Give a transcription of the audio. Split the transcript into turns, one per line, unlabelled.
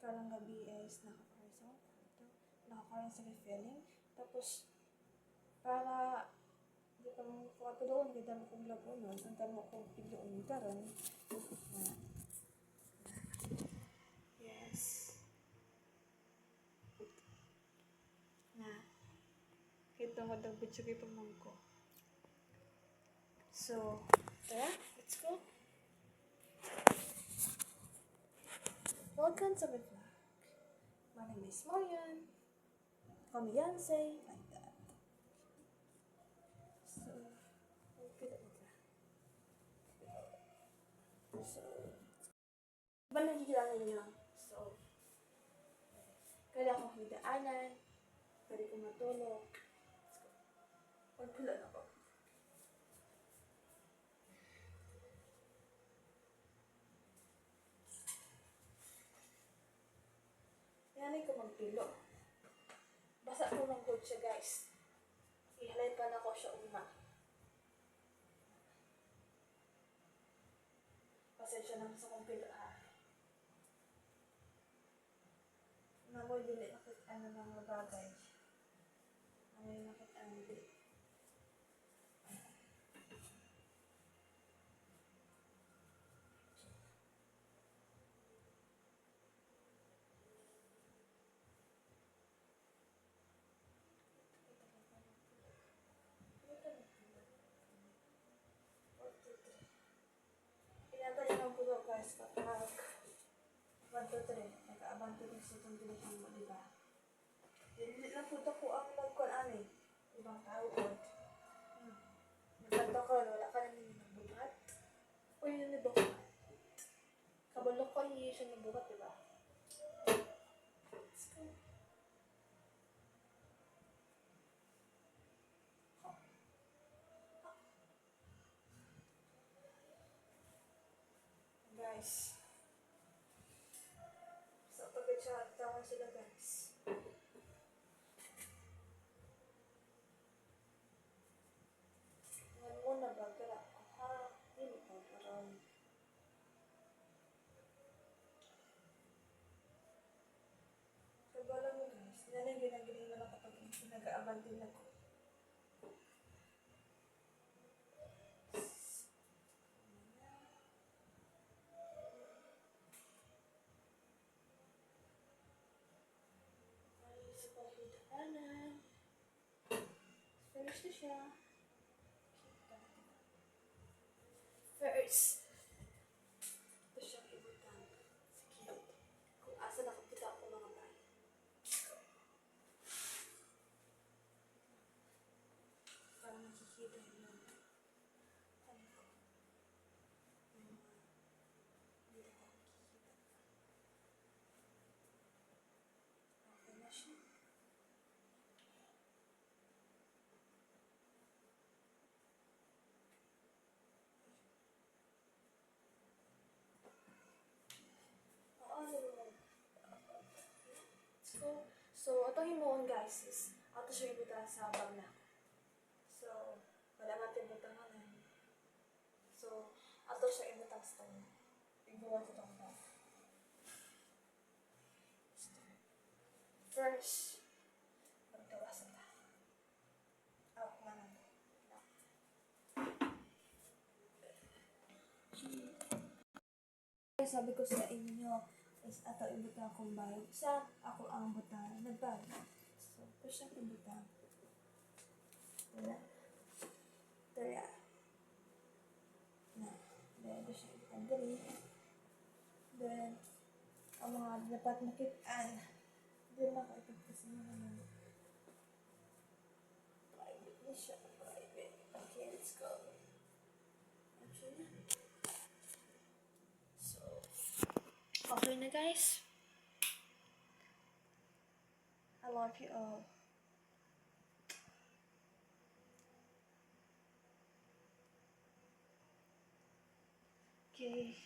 karang gabi is nakakaroon sa refilling. Tapos, para di pa mo kapatuloon, di mo kong labunon, ang tamo kong pigloon karon. Yes. Na. Kita mo daw butsugi pa ko. So, tara, let's go. Welcome to my vlog. My name is Marian. Call me Yansei, like that. So, good at that. So, ba nagigilala niyo? So, kailangan kong hidaanan, pwede kong matulog. Pagpula na ako. Yanay ko magpilo. Basa ko ng good siya, guys. Ihalay pa na ko siya una. Pasensya naman sa kong pilo, ha. Namoy dili nakit ano ng bagay. Namoy nakit ano dili. Pinatay ng pulo, guys, kapag 1, 2, 3. Nag-aabanto din sa itong dilihan mo, diba? Hindi lang po ko ang nagkuhan ani. Ibang tao ko. Nagkanta ko, wala ka namin nabuhat. O yun na buhat. Kabalok ko, hindi siya nabuhat, diba? Let's go. Guys. So, pag-chat, tawag sila, guys. Ngayon muna ba, gara ako, ha? Hindi ko, parang... Kabala mo, guys. Yan ang ginagaling na lang kapag nag-aabantin ako. Finish na siya. First, ito siyang ibutan. Sige. Kung asa nakapita ako mga bahay. Para nakikita yun. Ano ko? Hindi ko makikita. Okay na siya. So, itong himuon, guys, is ato siya ibutan sa bag na. So, wala natin ibutan na. So, ato siya ibutan sa itong iguan sa itong bag. First, magtawasan na. Out na lang. Sabi ko sa inyo, is ato ibutan akong bayad. Sa ako ang butan, nagbayad. So, ito siya ibutan. Wala. Ito yan. Na. Then, ito siya ibutan dali. Then, ang mga dapat nakitaan. Then, nakaipag kasi naman. Private na siya. Private. Okay, let's go. Actually, so, okay na, guys. I love you all. Okay.